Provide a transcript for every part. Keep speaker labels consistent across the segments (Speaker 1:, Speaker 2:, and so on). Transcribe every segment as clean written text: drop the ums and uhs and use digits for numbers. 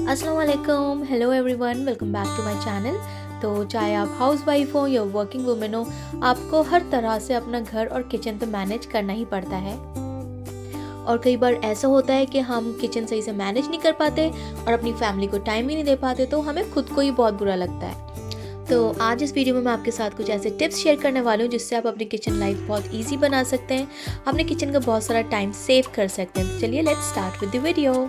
Speaker 1: अस्सलाम वालेकुम, hello everyone, welcome back to my channel. तो चाहे आप हाउस वाइफ हो या वर्किंग वुमेन हो, आपको हर तरह से अपना घर और किचन तो मैनेज करना ही पड़ता है। और कई बार ऐसा होता है कि हम किचन सही से मैनेज नहीं कर पाते और अपनी फैमिली को टाइम ही नहीं दे पाते, तो हमें खुद को ही बहुत बुरा लगता है। तो आज इस वीडियो में मैं आपके साथ कुछ ऐसे टिप्स शेयर करने वाली हूँ जिससे आप अपनी किचन लाइफ बहुत ईजी बना सकते हैं, अपने किचन का बहुत सारा टाइम सेव कर सकते हैं। तो चलिए let's start with the video.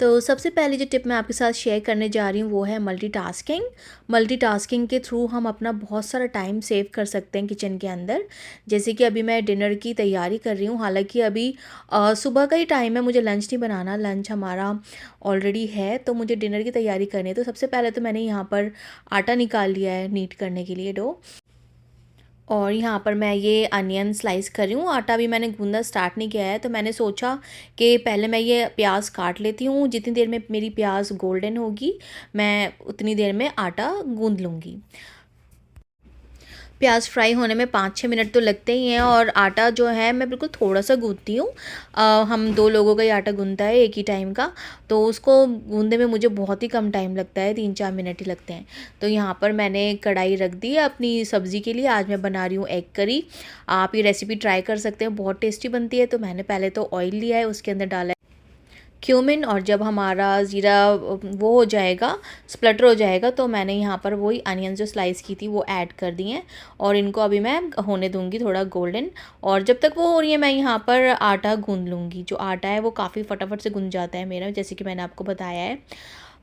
Speaker 1: तो सबसे पहली जो टिप मैं आपके साथ शेयर करने जा रही हूँ वो है मल्टीटास्किंग। मल्टीटास्किंग के थ्रू हम अपना बहुत सारा टाइम सेव कर सकते हैं किचन के अंदर। जैसे कि अभी मैं डिनर की तैयारी कर रही हूँ, हालांकि अभी सुबह का ही टाइम है, मुझे लंच नहीं बनाना, लंच हमारा ऑलरेडी है, तो मुझे डिनर की तैयारी करनी है। तो सबसे पहले तो मैंने यहाँ पर आटा निकाल लिया है नीट करने के लिए, डो। और यहाँ पर मैं ये अनियन स्लाइस कर रही हूँ। आटा भी मैंने गूंदना स्टार्ट नहीं किया है, तो मैंने सोचा कि पहले मैं ये प्याज काट लेती हूँ। जितनी देर में मेरी प्याज गोल्डन होगी मैं उतनी देर में आटा गूंद लूँगी। प्याज फ्राई होने में 5-6 मिनट तो लगते ही हैं, और आटा जो है मैं बिल्कुल थोड़ा सा गूंदती हूँ। हम 2 लोगों का ही आटा गूंदता है, एक ही टाइम का, तो उसको गूंदने में मुझे बहुत ही कम टाइम लगता है, 3-4 मिनट ही लगते हैं। तो यहाँ पर मैंने कढ़ाई रख दी है अपनी सब्ज़ी के लिए। आज मैं बना रही हूँ एग करी। आप ये रेसिपी ट्राई कर सकते हैं, बहुत टेस्टी बनती है। तो मैंने पहले तो ऑयल लिया है, उसके अंदर डाला क्यूमिन, और जब हमारा ज़ीरा वो हो जाएगा, स्प्लटर हो जाएगा, तो मैंने यहाँ पर वही अनियन जो स्लाइस की थी वो ऐड कर दी हैं, और इनको अभी मैं होने दूँगी थोड़ा गोल्डन। और जब तक वो हो रही है मैं यहाँ पर आटा गूंद लूँगी। जो आटा है वो काफ़ी फटाफट से गूंद जाता है मेरा, जैसे कि मैंने आपको बताया है,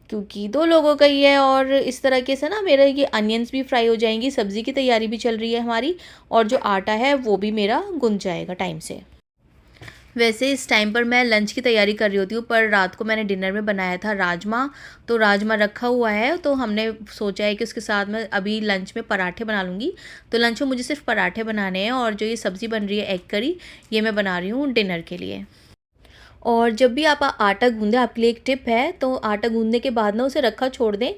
Speaker 1: क्योंकि 2 लोगों का ही है। और इस तरीके से ना मेरा ये अनियंस भी फ्राई हो जाएंगी, सब्ज़ी की तैयारी भी चल रही है हमारी, और जो आटा है वो भी मेरा गूंद जाएगा टाइम से। वैसे इस टाइम पर मैं लंच की तैयारी कर रही होती हूँ, पर रात को मैंने डिनर में बनाया था राजमा, तो राजमा रखा हुआ है, तो हमने सोचा है कि उसके साथ मैं अभी लंच में पराठे बना लूँगी। तो लंच में मुझे सिर्फ पराठे बनाने हैं, और जो ये सब्ज़ी बन रही है एग करी, ये मैं बना रही हूँ डिनर के लिए। और जब भी आप आटा गूँधें, आपके लिए एक टिप है, तो आटा गूँधने के बाद ना उसे रखा छोड़ दें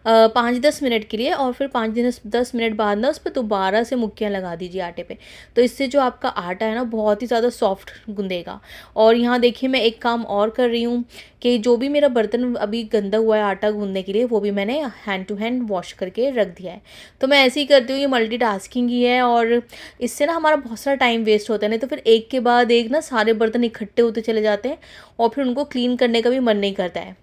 Speaker 1: 5-10 मिनट के लिए, और फिर 5-10 मिनट बाद ना उस पर दोबारा से मुक्कियाँ लगा दीजिए आटे पे। तो इससे जो आपका आटा है ना बहुत ही ज़्यादा सॉफ्ट गूँधेगा। और यहाँ देखिए मैं एक काम और कर रही हूँ कि जो भी मेरा बर्तन अभी गंदा हुआ है आटा गूँधने के लिए, वो भी मैंने हैंड टू हैंड वॉश करके रख दिया है। तो मैं ऐसे ही करती हूँ, ये मल्टीटास्किंग ही है, और इससे ना हमारा बहुत सारा टाइम वेस्ट होता है। नहीं तो फिर एक के बाद एक ना सारे बर्तन इकट्ठे होते चले जाते हैं, और फिर उनको क्लीन करने का भी मन नहीं करता है।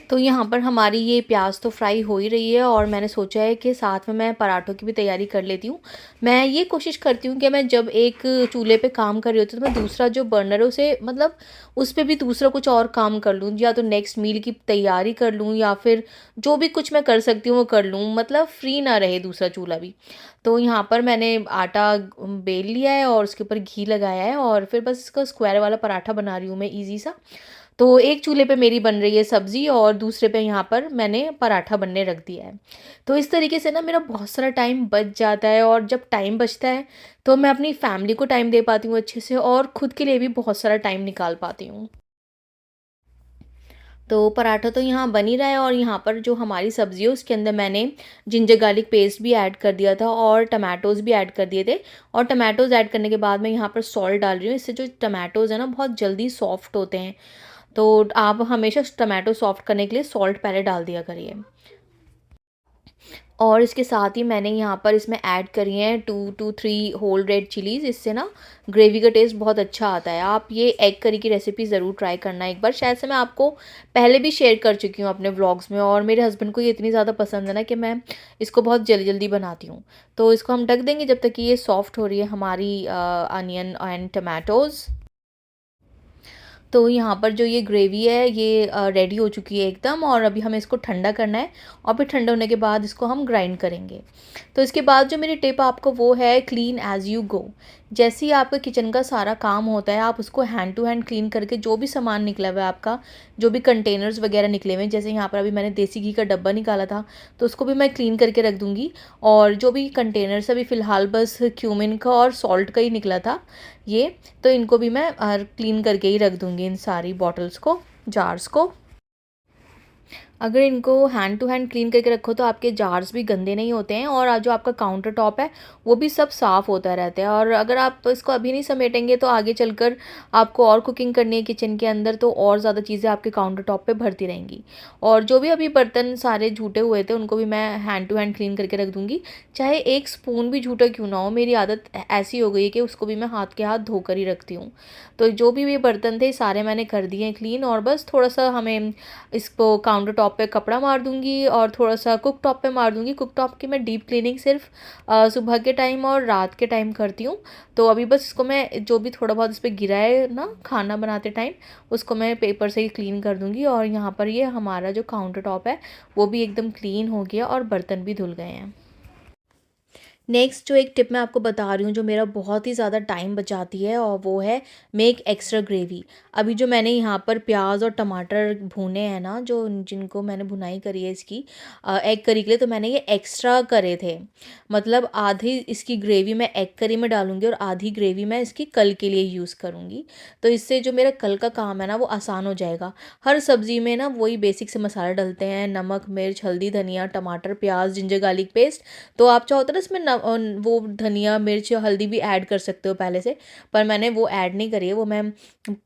Speaker 1: तो यहाँ पर हमारी ये प्याज तो फ्राई हो ही रही है, और मैंने सोचा है कि साथ में मैं पराठों की भी तैयारी कर लेती हूँ। मैं ये कोशिश करती हूँ कि मैं जब एक चूल्हे पे काम कर रही होती हूँ, तो मैं दूसरा जो बर्नर है उसे मतलब उस पे भी दूसरा कुछ और काम कर लूँ, या तो नेक्स्ट मील की तैयारी कर लूँ, या फिर जो भी कुछ मैं कर सकती हूँ वो कर लूँ, मतलब फ्री ना रहे दूसरा चूल्हा भी। तो यहाँ पर मैंने आटा बेल लिया है और उसके ऊपर घी लगाया है, और फिर बस इसका स्क्वायर वाला पराठा बना रही हूँ मैं ईज़ी सा। तो एक चूल्हे पे मेरी बन रही है सब्ज़ी, और दूसरे पे यहाँ पर मैंने पराठा बनने रख दिया है। तो इस तरीके से ना मेरा बहुत सारा टाइम बच जाता है, और जब टाइम बचता है तो मैं अपनी फैमिली को टाइम दे पाती हूँ अच्छे से, और खुद के लिए भी बहुत सारा टाइम निकाल पाती हूँ। तो पराठा तो यहाँ बन ही रहा है, और यहाँ पर जो हमारी सब्ज़ी है उसके अंदर मैंने जिंजर गार्लिक पेस्ट भी ऐड कर दिया था, और टमाटोज़ भी ऐड कर दिए थे। और टमाटोज़ ऐड करने के बाद मैं यहाँ पर सॉल्ट डाल रही हूँ, इससे जो टमाटोज़ है ना बहुत जल्दी सॉफ्ट होते हैं। तो आप हमेशा टमाटो सॉफ्ट करने के लिए सॉल्ट पहले डाल दिया करिए। और इसके साथ ही मैंने यहाँ पर इसमें ऐड करी हैं 2 to 3 होल रेड चिलीज़। इससे ना ग्रेवी का टेस्ट बहुत अच्छा आता है। आप ये एग करी की रेसिपी ज़रूर ट्राई करना एक बार। शायद से मैं आपको पहले भी शेयर कर चुकी हूँ अपने व्लॉग्स में, और मेरे हस्बैंड को ये इतनी ज़्यादा पसंद है ना कि मैं इसको बहुत जल्दी जल्दी बनाती हूँ। तो इसको हम ढक देंगे जब तक कि ये सॉफ्ट हो रही है हमारी अनियन एंड टमाटोज़। तो यहाँ पर जो ये ग्रेवी है ये रेडी हो चुकी है एकदम, और अभी हमें इसको ठंडा करना है, और फिर ठंडा होने के बाद इसको हम ग्राइंड करेंगे। तो इसके बाद जो मेरी टिप आपको वो है क्लीन एज़ यू गो। जैसे ही आपका किचन का सारा काम होता है, आप उसको हैंड टू हैंड क्लीन करके जो भी सामान निकला हुआ है आपका, जो भी कंटेनर्स वगैरह निकले हुए हैं, जैसे यहाँ पर अभी मैंने देसी घी का डब्बा निकाला था, तो उसको भी मैं क्लीन करके रख दूँगी। और जो भी कंटेनर्स अभी फ़िलहाल बस क्यूमिन का और सॉल्ट का ही निकला था ये, तो इनको भी मैं क्लीन करके ही रख दूँगी, इन सारी बॉटल्स को, जार्स को। अगर इनको हैंड टू हैंड क्लीन करके रखो तो आपके जार्स भी गंदे नहीं होते हैं और जो आपका काउंटर टॉप है वो भी सब साफ़ होता रहता है। और अगर आप इसको अभी नहीं समेटेंगे तो आगे चलकर आपको और कुकिंग करनी है किचन के अंदर, तो और ज़्यादा चीज़ें आपके काउंटर टॉप पे भरती रहेंगी। और जो भी अभी बर्तन सारे झूठे हुए थे उनको भी मैं हैंड टू हैंड क्लीन करके रख दूँगी। चाहे एक स्पून भी झूठा क्यों ना हो, मेरी आदत ऐसी हो गई है कि उसको भी मैं हाथ के हाथ धोकर ही रखती हूँ। तो जो भी ये बर्तन थे सारे मैंने कर दिए हैं क्लीन, और बस थोड़ा-सा हमें इसको काउंटर टॉप पे कपड़ा मार दूँगी और थोड़ा-सा कुक टॉप पे मार दूँगी। कुक टॉप की मैं डीप क्लीनिंग सिर्फ़ सुबह के टाइम और रात के टाइम करती हूँ। तो अभी बस इसको मैं जो भी थोड़ा बहुत इस पे गिरा है ना खाना बनाते टाइम, उसको मैं पेपर से ही क्लीन कर दूँगी। और यहाँ पर ये हमारा जो काउंटर टॉप है वो भी एकदम क्लीन हो गया और बर्तन भी धुल गए हैं। नेक्स्ट जो एक टिप मैं आपको बता रही हूँ जो मेरा बहुत ही ज़्यादा टाइम बचाती है, और वो है मेक एक्स्ट्रा ग्रेवी। अभी जो मैंने यहाँ पर प्याज और टमाटर भुने हैं ना, जो जिनको मैंने भुनाई करी है इसकी एग करी के लिए, तो मैंने ये एक्स्ट्रा करे थे। मतलब आधी इसकी ग्रेवी मैं एग करी में डालूंगी और आधी ग्रेवी मैं इसकी कल के लिए यूज़ करूँगी। तो इससे जो मेरा कल का काम है ना वो आसान हो जाएगा। हर सब्ज़ी में ना वही बेसिक से मसाले डलते हैं, नमक, मिर्च, हल्दी, धनिया, टमाटर, प्याज, जिंजर गार्लिक पेस्ट। तो आप चाहो तो ना इसमें वो धनिया, मिर्च, हल्दी भी ऐड कर सकते हो पहले से, पर मैंने वो ऐड नहीं करी है, वो मैं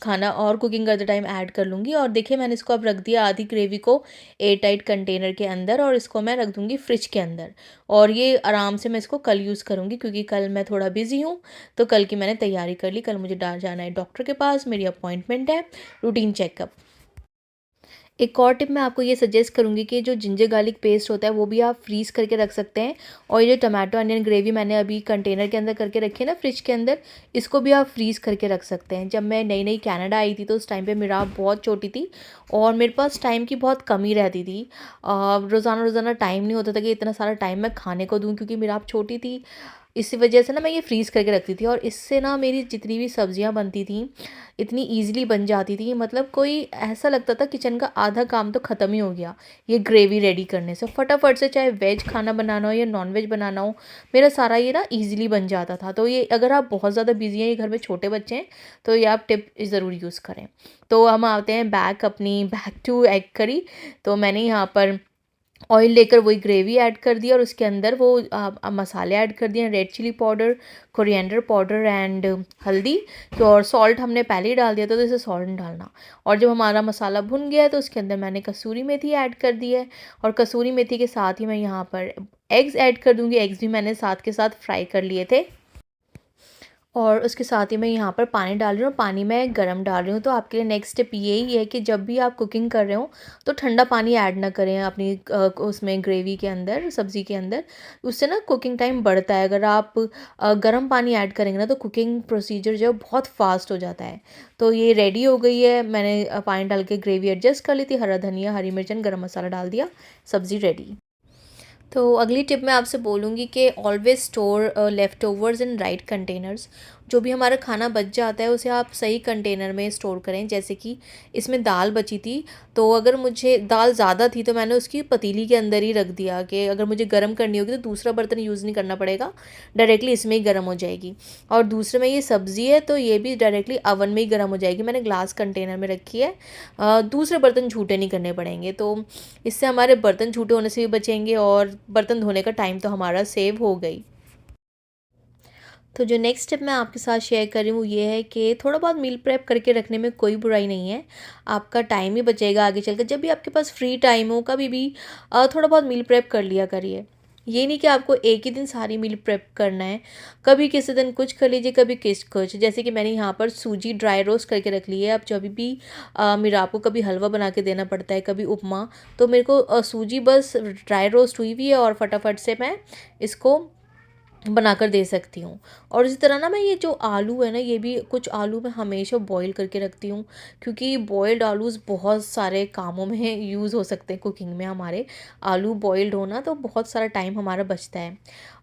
Speaker 1: खाना और कुकिंग करते टाइम ऐड कर लूँगी। और देखिए मैंने इसको अब रख दिया आधी ग्रेवी को एयर टाइट कंटेनर के अंदर, और इसको मैं रख दूँगी फ्रिज के अंदर। और ये आराम से मैं इसको कल यूज़ करूँगी क्योंकि कल मैं थोड़ा बिज़ी हूँ, तो कल की मैंने तैयारी कर ली। कल मुझे जाना है डॉक्टर के पास, मेरी अपॉइंटमेंट है, रूटीन चेकअप। एक और टिप मैं आपको ये सजेस्ट करूँगी कि जो जिंजर गार्लिक पेस्ट होता है वो भी आप फ्रीज़ करके रख सकते हैं। और ये जो टमाटो अनियन ग्रेवी मैंने अभी कंटेनर के अंदर करके रखी है ना फ्रिज के अंदर, इसको भी आप फ्रीज़ करके रख सकते हैं। जब मैं नई नई कनाडा आई थी तो उस टाइम पे मेरा बहुत छोटी थी और मेरे पास टाइम की बहुत कमी रहती थी। रोज़ाना रोज़ाना टाइम नहीं होता था कि इतना सारा टाइम मैं खाने को दूँ, क्योंकि मेरा आप छोटी थी, इसी वजह से ना मैं ये फ्रीज़ करके रखती थी। और इससे ना मेरी जितनी भी सब्जियां बनती थी इतनी ईज़िली बन जाती थी, मतलब कोई ऐसा लगता था किचन का आधा काम तो ख़त्म ही हो गया ये ग्रेवी रेडी करने से। फटाफट से चाहे वेज खाना बनाना हो या नॉन वेज बनाना हो, मेरा सारा ये ना ईज़िली बन जाता था। तो ये अगर आप बहुत ज़्यादा बिजी हैं, ये घर में छोटे बच्चे हैं, तो ये आप टिप ज़रूर यूज़ करें। तो हम आते हैं बैक टू एग करी। तो मैंने यहाँ पर ऑयल लेकर वही ग्रेवी ऐड कर दिया और उसके अंदर वो मसाले ऐड कर दिए, red chili powder, coriander powder and haldi. तो और सॉल्ट हमने पहले ही डाल दिया था, तो इसे सॉल्ट नहीं डालना। और जब हमारा मसाला भुन गया है तो उसके अंदर मैंने कसूरी मेथी ऐड कर दी है, और कसूरी मेथी के साथ ही मैं यहाँ पर एग्स ऐड कर दूँगी। एग्स भी मैंने साथ के साथ फ्राई कर लिए थे। और उसके साथ ही मैं यहाँ पर पानी डाल रही हूँ, पानी मैं गरम डाल रही हूँ। तो आपके लिए नेक्स्ट स्टेप यही है कि जब भी आप कुकिंग कर रहे हो तो ठंडा पानी ऐड ना करें अपनी उसमें ग्रेवी के अंदर, सब्ज़ी के अंदर। उससे ना कुकिंग टाइम बढ़ता है। अगर आप गर्म पानी ऐड करेंगे ना तो कुकिंग प्रोसीजर जो है बहुत फास्ट हो जाता है। तो ये रेडी हो गई है, मैंने पानी डाल के ग्रेवी एडजस्ट कर ली थी, हरा धनिया, हरी मिर्च, गरम मसाला डाल दिया, सब्ज़ी रेडी। तो अगली टिप मैं आपसे बोलूँगी कि always store left overs in right containers. जो भी हमारा खाना बच जाता है उसे आप सही कंटेनर में स्टोर करें। जैसे कि इसमें दाल बची थी, तो अगर मुझे दाल ज़्यादा थी तो मैंने उसकी पतीली के अंदर ही रख दिया कि अगर मुझे गर्म करनी होगी तो दूसरा बर्तन यूज़ नहीं करना पड़ेगा, डायरेक्टली इसमें ही गर्म हो जाएगी। और दूसरे में ये सब्ज़ी है तो ये भी डायरेक्टली अवन में ही गर्म हो जाएगी। मैंने ग्लास कंटेनर में रखी है, दूसरे बर्तन झूठे नहीं करने पड़ेंगे। तो इससे हमारे बर्तन झूठे होने से भी बचेंगे और बर्तन धोने का टाइम तो हमारा सेव हो गई। तो जो नेक्स्ट टिप मैं आपके साथ शेयर कर रही हूँ वो ये है कि थोड़ा बहुत मील प्रेप करके रखने में कोई बुराई नहीं है। आपका टाइम ही बचेगा आगे चलकर। जब भी आपके पास फ्री टाइम हो कभी भी थोड़ा बहुत मील प्रेप कर लिया करिए। ये नहीं कि आपको एक ही दिन सारी मील प्रेप करना है। कभी किसी दिन कुछ कर लीजिए, कभी कुछ। जैसे कि मैंने यहाँ पर सूजी ड्राई रोस्ट करके रख ली है। अब जब भी मेरा आपको कभी हलवा बना के देना पड़ता है, कभी उपमा, तो मेरे को सूजी बस ड्राई रोस्ट हुई हुई है और फटाफट से मैं इसको बनाकर दे सकती हूँ। और इसी तरह ना मैं ये जो आलू है ना, ये भी कुछ आलू मैं हमेशा बॉईल करके रखती हूँ, क्योंकि बॉइल्ड आलूज़ बहुत सारे कामों में यूज़ हो सकते हैं कुकिंग में हमारे। आलू बॉइल्ड होना तो बहुत सारा टाइम हमारा बचता है।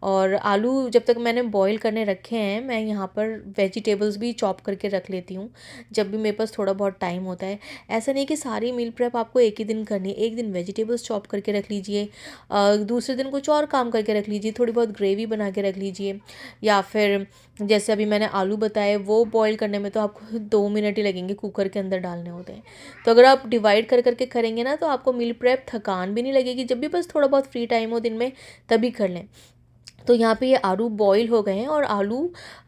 Speaker 1: और आलू जब तक मैंने बॉईल करने रखे हैं, मैं यहाँ पर वेजिटेबल्स भी चॉप करके रख लेती हूँ जब भी मेरे पास थोड़ा बहुत टाइम होता है। ऐसा नहीं कि सारी मील प्रेप आपको एक ही दिन करनी है। एक दिन वेजिटेबल्स चॉप करके रख लीजिए, दूसरे दिन कुछ और काम करके रख लीजिए, थोड़ी बहुत ग्रेवी बना के रख लीजिए। या फिर जैसे अभी मैंने आलू बताए, वो बॉईल करने में तो आपको 2 मिनट ही लगेंगे, कुकर के अंदर डालने होते हैं। तो अगर आप डिवाइड कर करके करेंगे ना, तो आपको मील प्रेप थकान भी नहीं लगेगी। जब भी बस थोड़ा बहुत फ्री टाइम हो दिन में तभी कर लें। तो यहाँ पे ये आलू बॉईल हो गए हैं, और आलू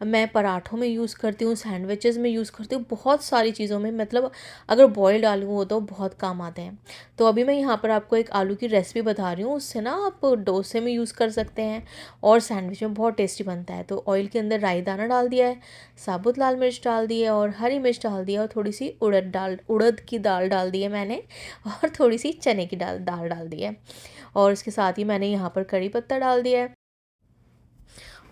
Speaker 1: मैं पराठों में यूज़ करती हूँ, सैंडविचेस में यूज़ करती हूँ, बहुत सारी चीज़ों में, मतलब अगर बॉइल्ड आलू हो तो बहुत काम आते हैं। तो अभी मैं यहाँ पर आपको एक आलू की रेसिपी बता रही हूँ, उससे ना आप डोसे में यूज़ कर सकते हैं और सैंडविच में बहुत टेस्टी बनता है। तो ऑयल के अंदर राई दाना डाल दिया है, साबुत लाल मिर्च डाल दी है, और हरी मिर्च डाल दिया, और थोड़ी सी उड़द की दाल डाल दी है मैंने, और थोड़ी सी चने की दाल दाल डाल दी है। और इसके साथ ही मैंने यहाँ पर कड़ी पत्ता डाल दिया है,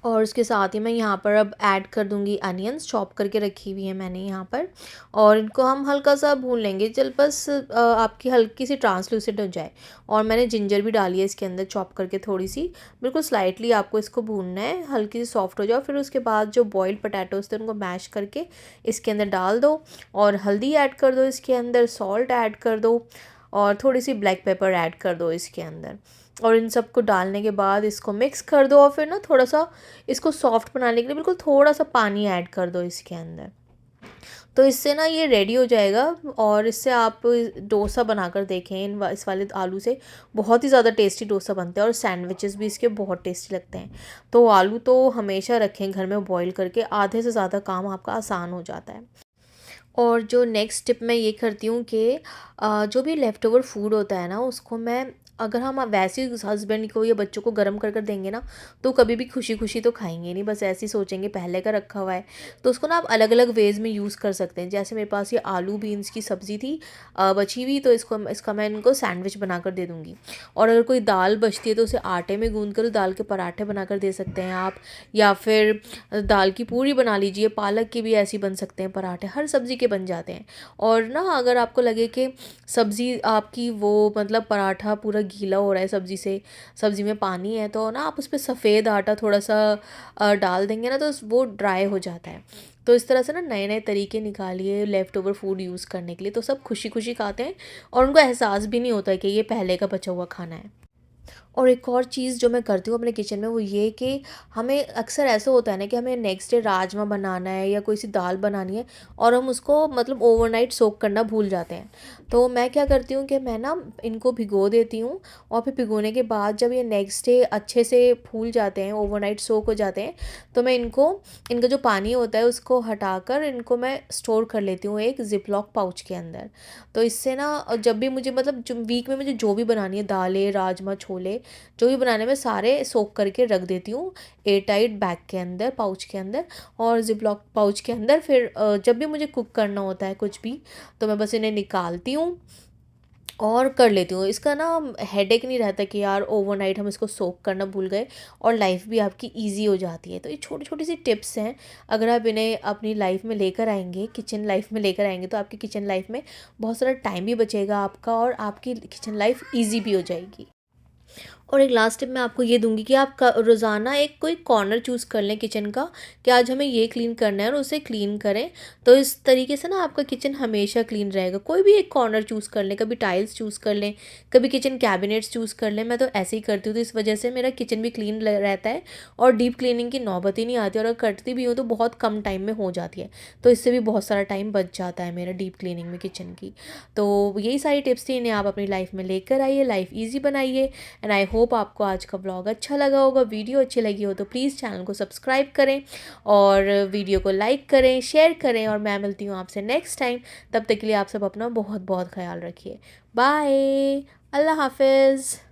Speaker 1: और उसके साथ ही मैं यहाँ पर अब ऐड कर दूँगी अनियंस, चॉप करके रखी हुई है मैंने यहाँ पर। और इनको हम हल्का सा भून लेंगे, जल बस आपकी हल्की सी ट्रांसलूसेंट हो जाए। और मैंने जिंजर भी डाली है इसके अंदर, चॉप करके थोड़ी सी, बिल्कुल स्लाइटली आपको इसको भूनना है, हल्की सी सॉफ्ट हो जाए। फिर उसके बाद जो बॉइल्ड पोटैटोज थे उनको मैश करके इसके अंदर डाल दो, और हल्दी ऐड कर दो इसके अंदर, सॉल्ट ऐड कर दो, और थोड़ी सी ब्लैक पेपर ऐड कर दो इसके अंदर। और इन सबको डालने के बाद इसको मिक्स कर दो, और फिर ना थोड़ा सा इसको सॉफ्ट बनाने के लिए बिल्कुल थोड़ा सा पानी ऐड कर दो इसके अंदर। तो इससे ना ये रेडी हो जाएगा, और इससे आप डोसा बनाकर देखें इस वाले आलू से, बहुत ही ज़्यादा टेस्टी डोसा बनता है, और सैंडविचेस भी इसके बहुत टेस्टी लगते हैं। तो आलू तो हमेशा रखें घर में बॉईल करके, आधे से ज़्यादा काम आपका आसान हो जाता है। और जो नेक्स्ट टिप मैं ये करती हूँ कि जो भी लेफ़्ट ओवर फूड होता है ना, उसको मैं, अगर हम वैसे ही हस्बैंड को या बच्चों को गर्म कर देंगे ना, तो कभी भी खुशी खुशी तो खाएंगे नहीं, बस ऐसे ही सोचेंगे पहले का रखा हुआ है। तो उसको ना आप अलग अलग वेज़ में यूज़ कर सकते हैं। जैसे मेरे पास ये आलू बीन्स की सब्ज़ी थी बची हुई, तो इसका मैं इनको सैंडविच बना कर दे दूँगी। और अगर कोई दाल बचती है तो उसे आटे में गूँध कर दाल के पराठे बना कर दे सकते हैं आप, या फिर दाल की पूरी बना लीजिए, पालक की भी ऐसी बन सकते हैं पराठे, हर सब्ज़ी के बन जाते हैं। और ना अगर आपको लगे कि सब्ज़ी आपकी वो, मतलब पराठा पूरा गीला हो रहा है सब्ज़ी से, सब्ज़ी में पानी है, तो ना आप उस पर सफ़ेद आटा थोड़ा सा डाल देंगे ना, तो वो ड्राई हो जाता है। तो इस तरह से ना नए नए तरीके निकालिए लेफ़्ट ओवर फूड यूज़ करने के लिए, तो सब खुशी खुशी खाते हैं, और उनको एहसास भी नहीं होता है कि ये पहले का बचा हुआ खाना है। और एक और चीज़ जो मैं करती हूँ अपने किचन में, वो ये कि हमें अक्सर ऐसा होता है ना कि हमें नेक्स्ट डे राजमा बनाना है या कोई सी दाल बनानी है, और हम उसको मतलब ओवरनाइट सोक करना भूल जाते हैं। तो मैं क्या करती हूँ कि मैं ना इनको भिगो देती हूँ, और फिर भिगोने के बाद जब ये नेक्स्ट डे अच्छे से फूल जाते हैं, ओवरनाइट सोक हो जाते हैं, तो मैं इनका जो पानी होता है उसको हटाकर इनको मैं स्टोर कर लेती हूँ एक ज़िप-लॉक पाउच के अंदर। तो इससे ना जब भी मुझे, मतलब जो वीक में मुझे जो भी बनानी है, दालें, राजमा, छोले, जो भी बनाने में, सारे सोक करके रख देती हूँ एयर टाइट बैग के अंदर, पाउच के अंदर, और ज़िप-लॉक पाउच के अंदर। फिर जब भी मुझे कुक करना होता है कुछ भी, तो मैं बस इन्हें निकालती हूँ और कर लेती हूँ। इसका ना हेडेक नहीं रहता कि यार ओवरनाइट हम इसको सोक करना भूल गए, और लाइफ भी आपकी ईज़ी हो जाती है। तो ये छोटी छोटी सी टिप्स हैं, अगर आप इन्हें अपनी लाइफ में लेकर आएंगे, किचन लाइफ में लेकर आएंगे, तो आपकी किचन लाइफ में बहुत सारा टाइम भी बचेगा आपका, और आपकी किचन लाइफ ईजी भी हो जाएगी। और एक लास्ट टिप मैं आपको ये दूंगी कि आप रोज़ाना एक कोई कॉर्नर चूज़ कर लें किचन का, कि आज हमें ये क्लीन करना है, और उसे क्लीन करें। तो इस तरीके से ना आपका किचन हमेशा क्लीन रहेगा। कोई भी एक कॉर्नर चूज़ कर लें, कभी टाइल्स चूज़ कर लें, कभी किचन कैबिनेट्स चूज़ कर लें। मैं तो ऐसे ही करती हूँ, तो इस वजह से मेरा किचन भी क्लीन रहता है, और डीप क्लीनिंग की नौबत ही नहीं आती, और अगर करती भी हूँ तो बहुत कम टाइम में हो जाती है। तो इससे भी बहुत सारा टाइम बच जाता है मेरा डीप क्लीनिंग में किचन की। तो यही सारी टिप्स थी, इन्हें आप अपनी लाइफ में लेकर आइए, लाइफ ईजी बनाइए। एंड आई होप आपको आज का व्लॉग अच्छा लगा होगा। वीडियो अच्छी लगी हो तो प्लीज़ चैनल को सब्सक्राइब करें, और वीडियो को लाइक करें, शेयर करें, और मैं मिलती हूँ आपसे नेक्स्ट टाइम। तब तक के लिए आप सब अपना बहुत बहुत ख्याल रखिए। बाय। अल्लाह हाफिज़।